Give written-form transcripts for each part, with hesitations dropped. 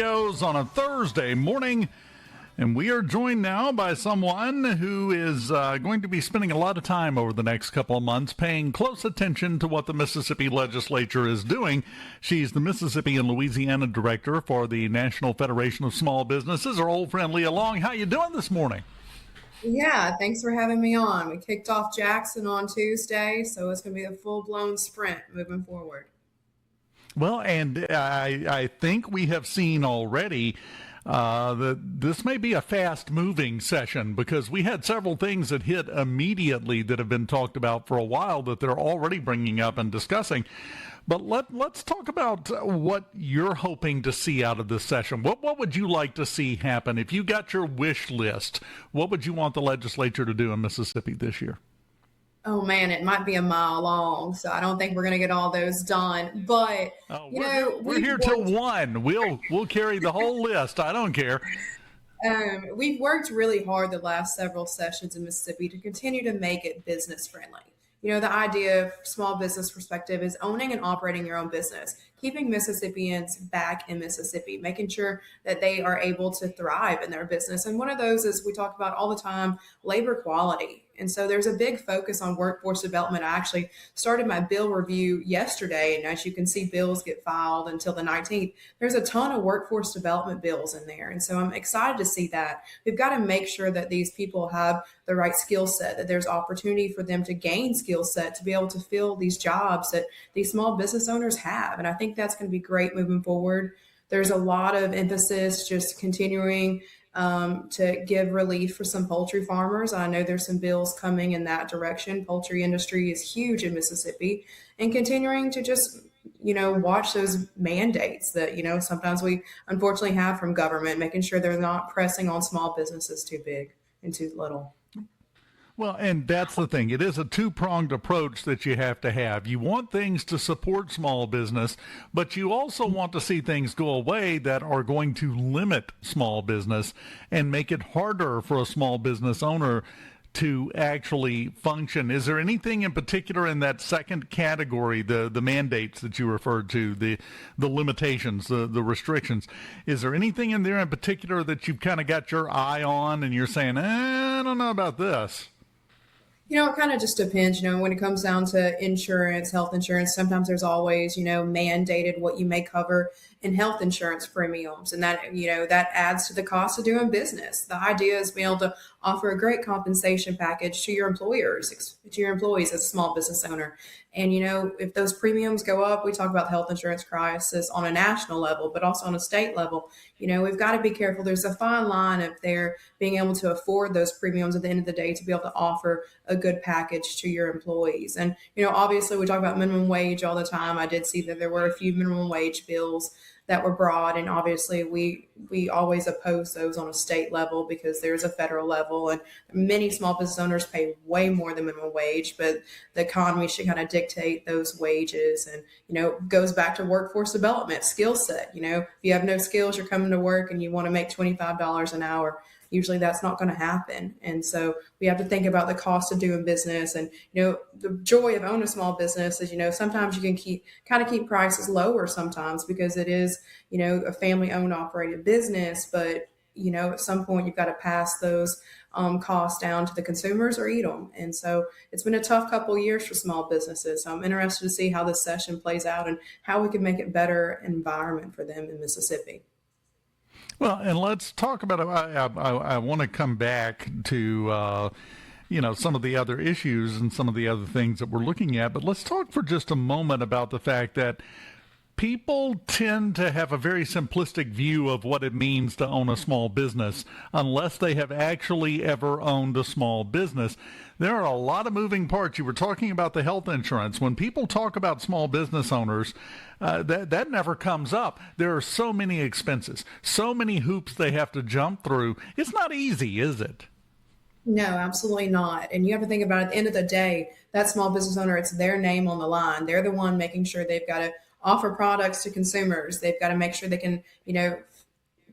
On a Thursday morning, and we are joined now by someone who is going to be spending a lot of time over the next couple of months paying close attention to what the Mississippi legislature is doing. She's the Mississippi and Louisiana Director for the National Federation of Small Businesses. Our old friend Leah Long. How you doing this morning? Yeah, thanks for having me on. We kicked off Jackson on Tuesday, so it's going to be a full-blown sprint moving forward. Well, and I think we have seen already that this may be a fast-moving session because we had several things that hit immediately that have been talked about for a while that they're already bringing up and discussing. But let's talk about what you're hoping to see out of this session. What would you like to see happen? If you got your wish list, what would you want the legislature to do in Mississippi this year? Oh man, it might be a mile long, so I don't think we're going to get all those done. But we're here till 1. We'll carry the whole list. I don't care. We've worked really hard the last several sessions in Mississippi to continue to make it business friendly. The idea of small business perspective is owning and operating your own business, keeping Mississippians back in Mississippi, making sure that they are able to thrive in their business. And one of those is we talk about all the time, labor quality. And so there's a big focus on workforce development. I actually started my bill review yesterday, and as you can see, bills get filed until the 19th. There's a ton of workforce development bills in there. And so I'm excited to see that. We've got to make sure that these people have the right skill set, that there's opportunity for them to gain skill set to be able to fill these jobs that these small business owners have. And I think that's going to be great moving forward. There's a lot of emphasis just continuing to give relief for some poultry farmers. I know there's some bills coming in that direction. Poultry industry is huge in Mississippi, and continuing to just, watch those mandates that, sometimes we unfortunately have from government, making sure they're not pressing on small businesses too big and too little. Well, and that's the thing. It is a two-pronged approach that you have to have. You want things to support small business, but you also want to see things go away that are going to limit small business and make it harder for a small business owner to actually function. Is there anything in particular in that second category, the mandates that you referred to, the limitations, the restrictions? Is there anything in there in particular that you've kind of got your eye on and you're saying, I don't know about this? It kind of just depends, when it comes down to insurance, health insurance, sometimes there's always, mandated what you may cover in health insurance premiums. And that, that adds to the cost of doing business. The idea is being able to offer a great compensation package to your employers, to your employees as a small business owner. And, if those premiums go up, we talk about the health insurance crisis on a national level, but also on a state level, we've got to be careful. There's a fine line if they're being able to afford those premiums at the end of the day to be able to offer a good package to your employees. And, obviously we talk about minimum wage all the time. I did see that there were a few minimum wage bills that were brought, and obviously we always oppose those on a state level because there's a federal level, and many small business owners pay way more than minimum wage, but the economy should kind of dictate those wages. And goes back to workforce development, skill set. If you have no skills, you're coming to work and you want to make $25 an hour. Usually that's not going to happen. And so we have to think about the cost of doing business. And, the joy of owning a small business is, sometimes you can keep prices lower sometimes because it is, a family owned operated business. But, at some point you've got to pass those costs down to the consumers or eat them. And so it's been a tough couple of years for small businesses. So I'm interested to see how this session plays out and how we can make it better environment for them in Mississippi. Well, and let's talk about it. I want to come back to, some of the other issues and some of the other things that we're looking at. But let's talk for just a moment about the fact that people tend to have a very simplistic view of what it means to own a small business unless they have actually ever owned a small business. There are a lot of moving parts. You were talking about the health insurance. When people talk about small business owners, that never comes up. There are so many expenses, so many hoops they have to jump through. It's not easy, is it? No, absolutely not. And you have to think about it, at the end of the day, that small business owner, it's their name on the line. They're the one making sure they've got to offer products to consumers. They've got to make sure they can,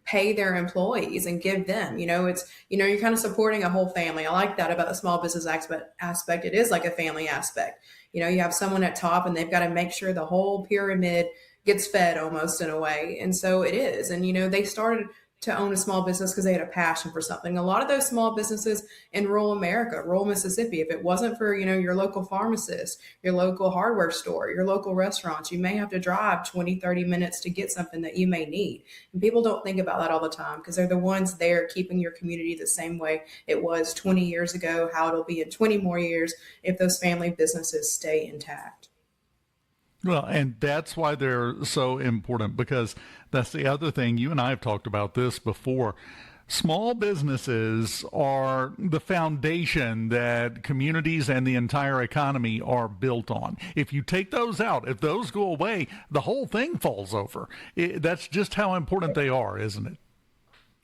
pay their employees and give them, it's, you're kind of supporting a whole family. I like that about the small business aspect. It is like a family aspect. You have someone at top and they've got to make sure the whole pyramid gets fed almost in a way. And so it is. And, they started to own a small business because they had a passion for something. A lot of those small businesses in rural America, rural Mississippi, if it wasn't for, your local pharmacist, your local hardware store, your local restaurants, you may have to drive 20, 30 minutes to get something that you may need. And people don't think about that all the time because they're the ones there keeping your community the same way it was 20 years ago, how it'll be in 20 more years if those family businesses stay intact. Well, and that's why they're so important, because that's the other thing. You and I have talked about this before. Small businesses are the foundation that communities and the entire economy are built on. If you take those out, if those go away, the whole thing falls over. That's just how important they are, isn't it?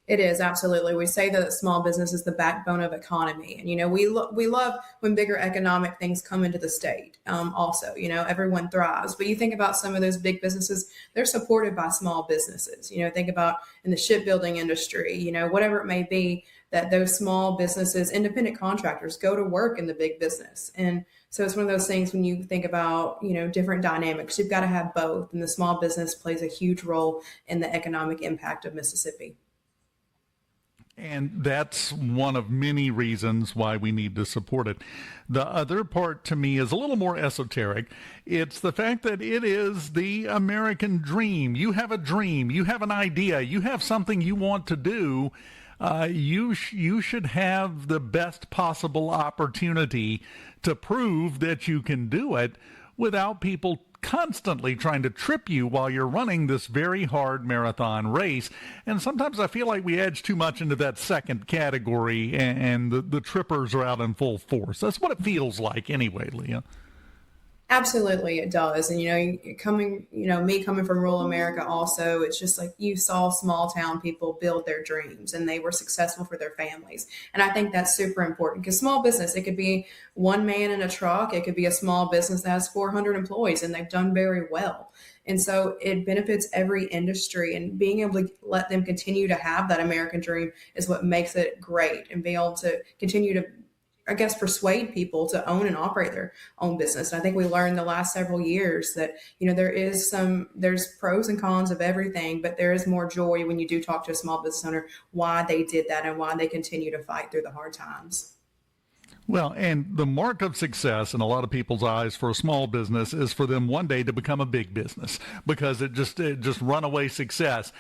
It is, absolutely. We say that small business is the backbone of economy, and we love when bigger economic things come into the state. Also, everyone thrives. But you think about some of those big businesses; they're supported by small businesses. Think about in the shipbuilding industry, whatever it may be. That those small businesses, independent contractors, go to work in the big business, and so it's one of those things when you think about different dynamics. You've got to have both, and the small business plays a huge role in the economic impact of Mississippi. And that's one of many reasons why we need to support it. The other part to me is a little more esoteric. It's the fact that it is the American dream. You have a dream. You have an idea. You have something you want to do. You should have the best possible opportunity to prove that you can do it without people constantly trying to trip you while you're running this very hard marathon race. And sometimes I feel like we edge too much into that second category, and the trippers are out in full force. That's what it feels like anyway, Leah. Absolutely, it does. And me coming from rural America, also, it's just like you saw small town people build their dreams, and they were successful for their families. And I think that's super important because small business, it could be one man in a truck, it could be a small business that has 400 employees, and they've done very well. And so it benefits every industry, and being able to let them continue to have that American dream is what makes it great, and being able to continue to, I guess, persuade people to own and operate their own business. And I think we learned the last several years that, there's pros and cons of everything, but there is more joy when you do talk to a small business owner, why they did that and why they continue to fight through the hard times. Well, and the mark of success in a lot of people's eyes for a small business is for them one day to become a big business, because it just runaway success.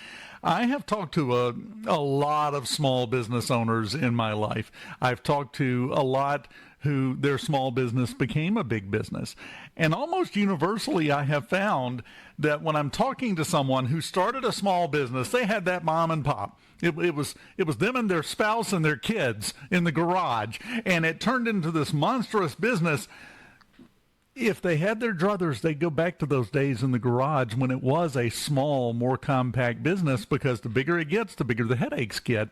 I have talked to a lot of small business owners in my life. I've talked to a lot who their small business became a big business. And almost universally, I have found that when I'm talking to someone who started a small business, they had that mom and pop. It was them and their spouse and their kids in the garage, and it turned into this monstrous business. If they had their druthers, they'd go back to those days in the garage when it was a small, more compact business, because the bigger it gets, the bigger the headaches get.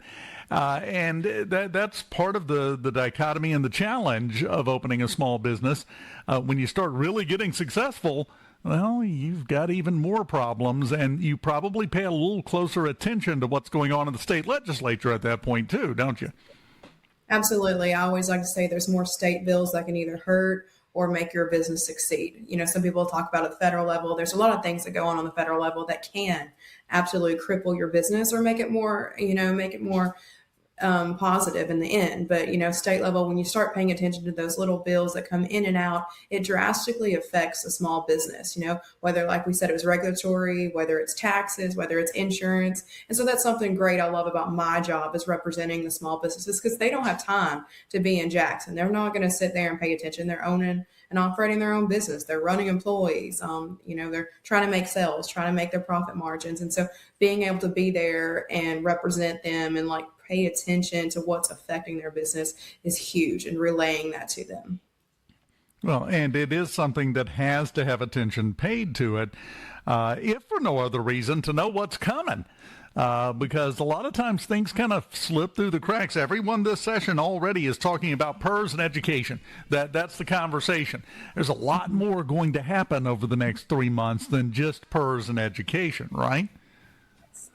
And that's part of the dichotomy and the challenge of opening a small business. When you start really getting successful, well, you've got even more problems, and you probably pay a little closer attention to what's going on in the state legislature at that point too, don't you? Absolutely. I always like to say there's more state bills that can either hurt or make your business succeed. Some people talk about at the federal level. There's a lot of things that go on the federal level that can absolutely cripple your business or make it more positive in the end. But, state level, when you start paying attention to those little bills that come in and out, it drastically affects a small business, whether, like we said, it was regulatory, whether it's taxes, whether it's insurance. And so that's something great I love about my job is representing the small businesses, because they don't have time to be in Jackson. They're not going to sit there and pay attention. They're owning and operating their own business. They're running employees. They're trying to make sales, trying to make their profit margins. And so being able to be there and represent them and pay attention to what's affecting their business is huge, and relaying that to them. Well, and it is something that has to have attention paid to it, if for no other reason, to know what's coming. Because a lot of times things kind of slip through the cracks. Everyone this session already is talking about PERS and education. That's the conversation. There's a lot more going to happen over the next 3 months than just PERS and education, right?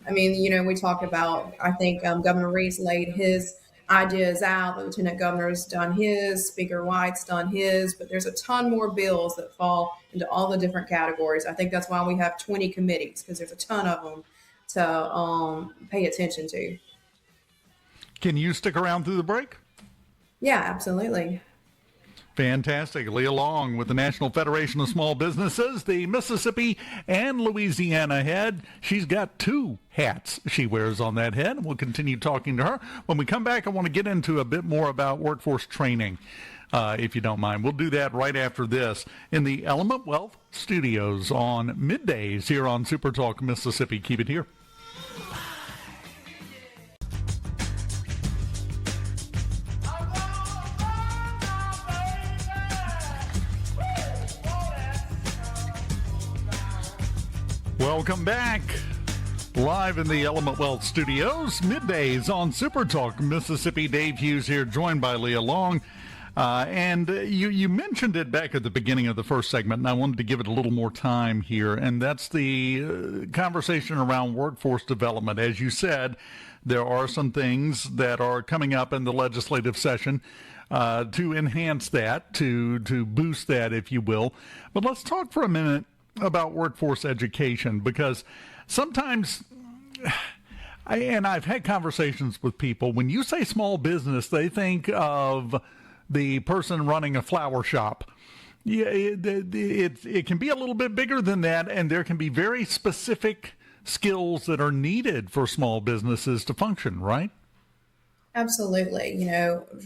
I mean, we talked about, I think Governor Reeves laid his ideas out. The Lieutenant Governor's done his, Speaker White's done his, but there's a ton more bills that fall into all the different categories. I think that's why we have 20 committees, because there's a ton of them to pay attention to. Can you stick around through the break? Yeah, absolutely. Fantastic. Leah Long with the National Federation of Small Businesses, the Mississippi and Louisiana head. She's got two hats she wears on that head. We'll continue talking to her. When we come back, I want to get into a bit more about workforce training, if you don't mind. We'll do that right after this in the Element Wealth Studios on middays here on SuperTalk Mississippi. Keep it here. Welcome back. Live in the Element Wealth Studios, middays on SuperTalk Mississippi. Dave Hughes here, joined by Leah Long. And you mentioned it back at the beginning of the first segment, and I wanted to give it a little more time here, and that's the conversation around workforce development. As you said, there are some things that are coming up in the legislative session to enhance that, to boost that, if you will. But let's talk for a minute about workforce education, because sometimes, and I've had conversations with people, when you say small business, they think of the person running a flower shop. Yeah, it can be a little bit bigger than that, and there can be very specific skills that are needed for small businesses to function, right? Absolutely.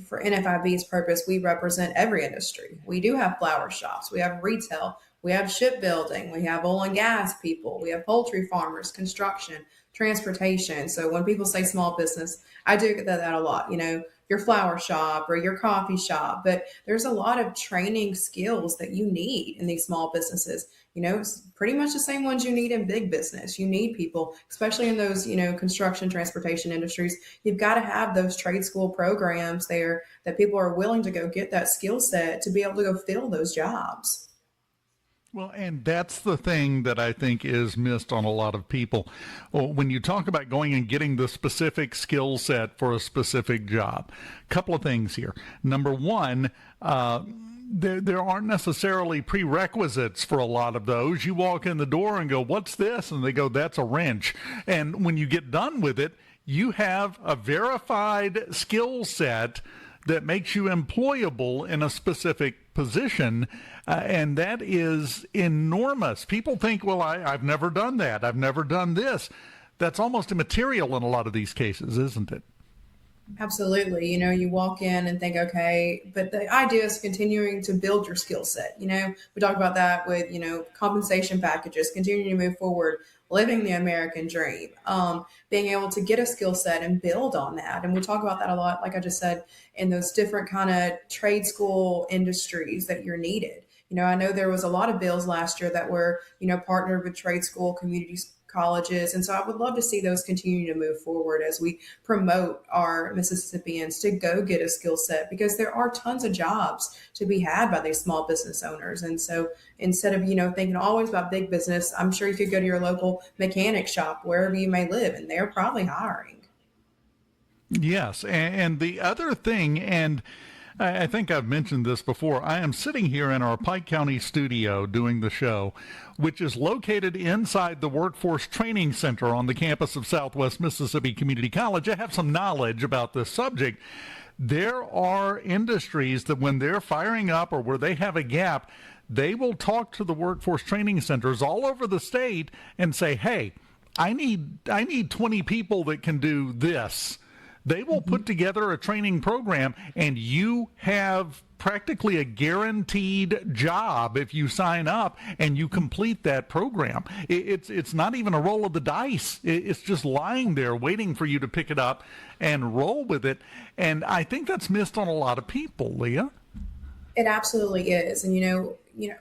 For NFIB's purpose, we represent every industry. We do have flower shops, we have retail, we have shipbuilding, we have oil and gas people, we have poultry farmers, construction, transportation. So when people say small business, I do get that a lot, your flower shop or your coffee shop, but there's a lot of training skills that you need in these small businesses. It's pretty much the same ones you need in big business. You need people, especially in those, construction, transportation industries. You've got to have those trade school programs there that people are willing to go get that skill set to be able to go fill those jobs. Well, and that's the thing that I think is missed on a lot of people. When you talk about going and getting the specific skill set for a specific job, a couple of things here. Number one, there aren't necessarily prerequisites for a lot of those. You walk in the door and go, "What's this?" And they go, "That's a wrench." And when you get done with it, you have a verified skill set that makes you employable in a specific position, and that is enormous. People think, well, I've never done that. I've never done this. That's almost immaterial in a lot of these cases, isn't it? Absolutely. You walk in and think, okay, but the idea is continuing to build your skill set. We talk about that with, compensation packages, continuing to move forward, living the American dream, being able to get a skill set and build on that. And we talk about that a lot, like I just said, in those different kind of trade school industries that you're needed. I know there was a lot of bills last year that were, partnered with trade school communities, colleges. And so I would love to see those continue to move forward as we promote our Mississippians to go get a skill set, because there are tons of jobs to be had by these small business owners. And so instead of, thinking always about big business, I'm sure you could go to your local mechanic shop, wherever you may live, and they're probably hiring. Yes. And the other thing, and I think I've mentioned this before, I am sitting here in our Pike County studio doing the show, which is located inside the Workforce Training Center on the campus of Southwest Mississippi Community College. I have some knowledge about this subject. There are industries that when they're firing up or where they have a gap, they will talk to the workforce training centers all over the state and say, hey, I need 20 people that can do this. They will put together a training program, and you have practically a guaranteed job if you sign up and you complete that program. It's not even a roll of the dice. It's just lying there waiting for you to pick it up and roll with it. And I think that's missed on a lot of people, Leah. It absolutely is. And,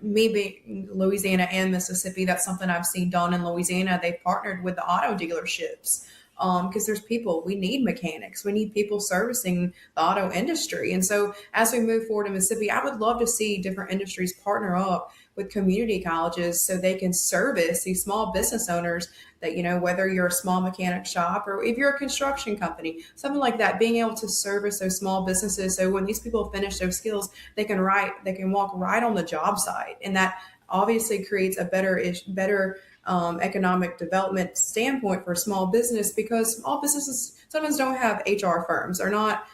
me being Louisiana and Mississippi, that's something I've seen done in Louisiana. They've partnered with the auto dealerships. Because there's people, we need mechanics, we need people servicing the auto industry. And so as we move forward in Mississippi, I would love to see different industries partner up with community colleges so they can service these small business owners that, whether you're a small mechanic shop or if you're a construction company, something like that, being able to service those small businesses. So when these people finish those skills, they can walk right on the job site. And that obviously creates a better economic development standpoint for small business, because small businesses sometimes don't have HR firms. They're not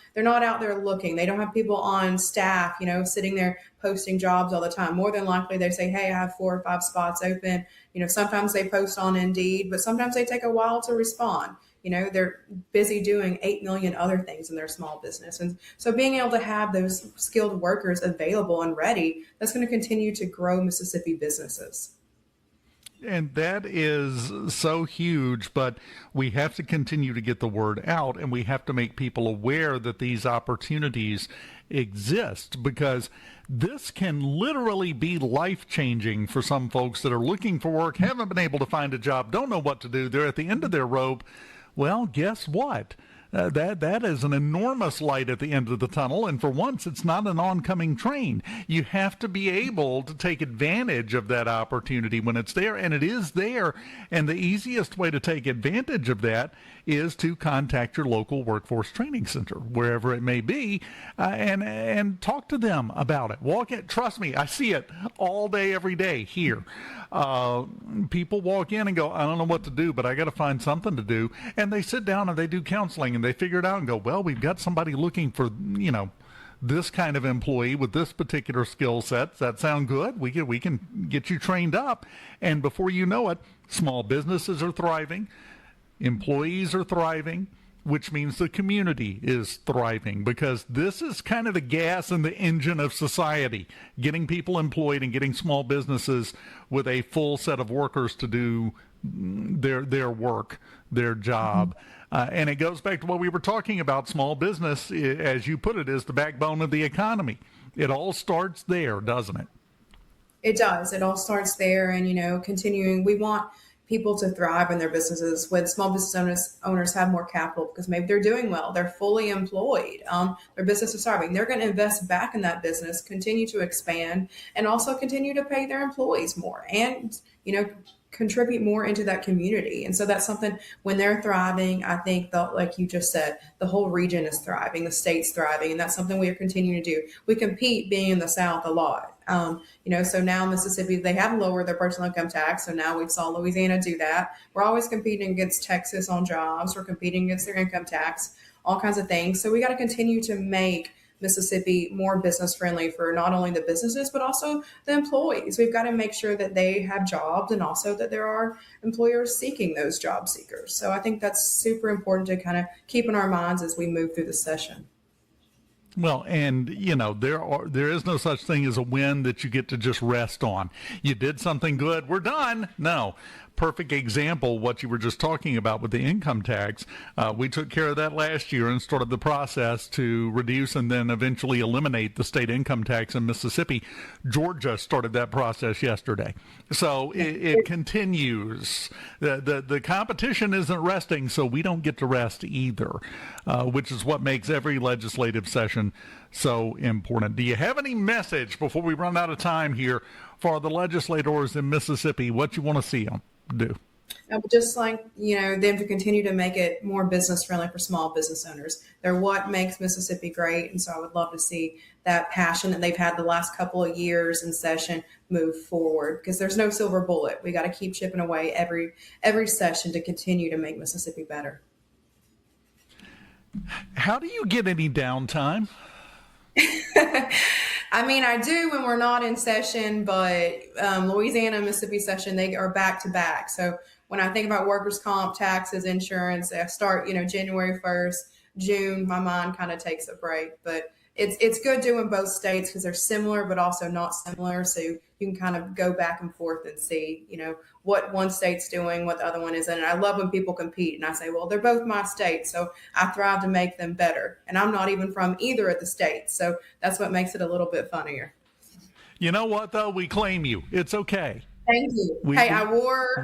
out there looking. They don't have people on staff, sitting there posting jobs all the time. More than likely they say, hey, I have 4 or 5 spots open. Sometimes they post on Indeed, but sometimes they take a while to respond. They're busy doing 8 million other things in their small business. And so being able to have those skilled workers available and ready, that's going to continue to grow Mississippi businesses. And that is so huge, but we have to continue to get the word out, and we have to make people aware that these opportunities exist, because this can literally be life-changing for some folks that are looking for work, haven't been able to find a job, don't know what to do, they're at the end of their rope. Well, guess what? That is an enormous light at the end of the tunnel, and for once, it's not an oncoming train. You have to be able to take advantage of that opportunity when it's there, and it is there. And the easiest way to take advantage of that is to contact your local workforce training center, wherever it may be, and talk to them about it. Walk it. Trust me, I see it all day, every day here. People walk in and go, I don't know what to do, but I got to find something to do. And they sit down and they do counseling and they figure it out and go, well, we've got somebody looking for, this kind of employee with this particular skill set. Does that sound good? We can get you trained up. And before you know it, small businesses are thriving. Employees are thriving, which means the community is thriving, because this is kind of the gas in the engine of society, getting people employed and getting small businesses with a full set of workers to do their work, their job. And it goes back to what we were talking about. Small business, as you put it, is the backbone of the economy. It all starts there, doesn't it? It does. It all starts there. And, continuing, we want people to thrive in their businesses. When small business owners have more capital because maybe they're doing well, they're fully employed, their business is thriving, they're going to invest back in that business, continue to expand, and also continue to pay their employees more, and contribute more into that community. And so that's something, when they're thriving, I think that, like you just said, the whole region is thriving, the state's thriving, and that's something we are continuing to do. We compete being in the South a lot. So now Mississippi, they have lowered their personal income tax. So now we saw Louisiana do that. We're always competing against Texas on jobs. We're competing against their income tax, all kinds of things. So we got to continue to make Mississippi more business friendly for not only the businesses, but also the employees. We've got to make sure that they have jobs, and also that there are employers seeking those job seekers. So I think that's super important to kind of keep in our minds as we move through the session. Well, and there is no such thing as a win that you get to just rest on. You did something good, we're done. No. Perfect example, what you were just talking about with the income tax. We took care of that last year and started the process to reduce and then eventually eliminate the state income tax in Mississippi. Georgia started that process yesterday. So it continues. The competition isn't resting, so we don't get to rest either, which is what makes every legislative session so important. Do you have any message before we run out of time here for the legislators in Mississippi, what you want to see them do? I would just like, them to continue to make it more business friendly for small business owners. They're what makes Mississippi great. And so I would love to see that passion that they've had the last couple of years in session move forward, because there's no silver bullet. We got to keep chipping away every session to continue to make Mississippi better. How do you get any downtime? I mean, I do when we're not in session, but Louisiana and Mississippi session, they are back to back. So when I think about workers' comp, taxes, insurance, I start, January 1st, June, my mind kind of takes a break. But it's good doing both states because they're similar, but also not similar. So you can kind of go back and forth and see, what one state's doing, what the other one isn't. And I love when people compete and I say, well, they're both my states, so I thrive to make them better. And I'm not even from either of the states. So that's what makes it a little bit funnier. You know what, though? We claim you. It's okay. Thank you. I wore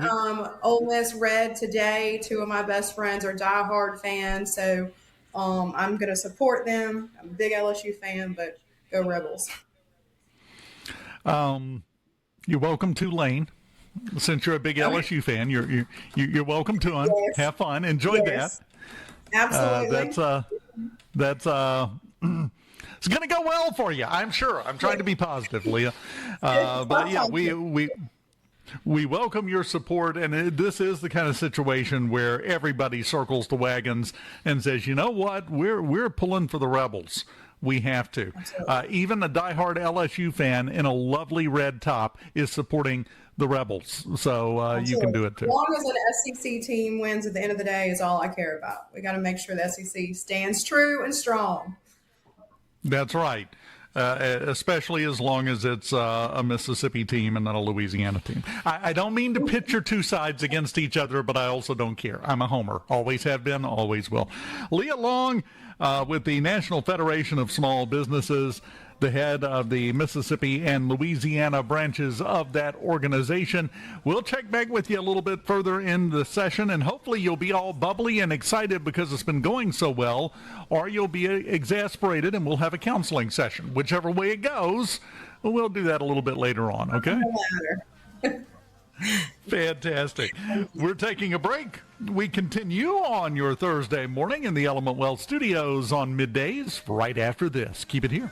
Ole Miss red today. 2 of my best friends are diehard fans, so I'm going to support them. I'm a big LSU fan, but go Rebels. You're welcome, Tulane. Since you're a big LSU fan, you're welcome to them. Yes. Have fun, enjoy Yes. that. Absolutely. That's it's going to go well for you, I'm sure. I'm trying to be positive, Leah. But yeah, we welcome your support, and this is the kind of situation where everybody circles the wagons and says, you know what, we're pulling for the Rebels. We have to. Even a diehard LSU fan in a lovely red top is supporting the Rebels, so you can do it too. As long as an SEC team wins at the end of the day is all I care about. We got to make sure the SEC stands true and strong. That's right. Especially as long as it's a Mississippi team and not a Louisiana team. I don't mean to pit your two sides against each other, but I also don't care. I'm a homer. Always have been, always will. Leah Long with the National Federation of Small Businesses, the head of the Mississippi and Louisiana branches of that organization. We'll check back with you a little bit further in the session, and hopefully you'll be all bubbly and excited because it's been going so well, or you'll be exasperated and we'll have a counseling session. Whichever way it goes, we'll do that a little bit later on, okay? Fantastic. We're taking a break. We continue on your Thursday morning in the Element Wealth Studios on middays right after this. Keep it here.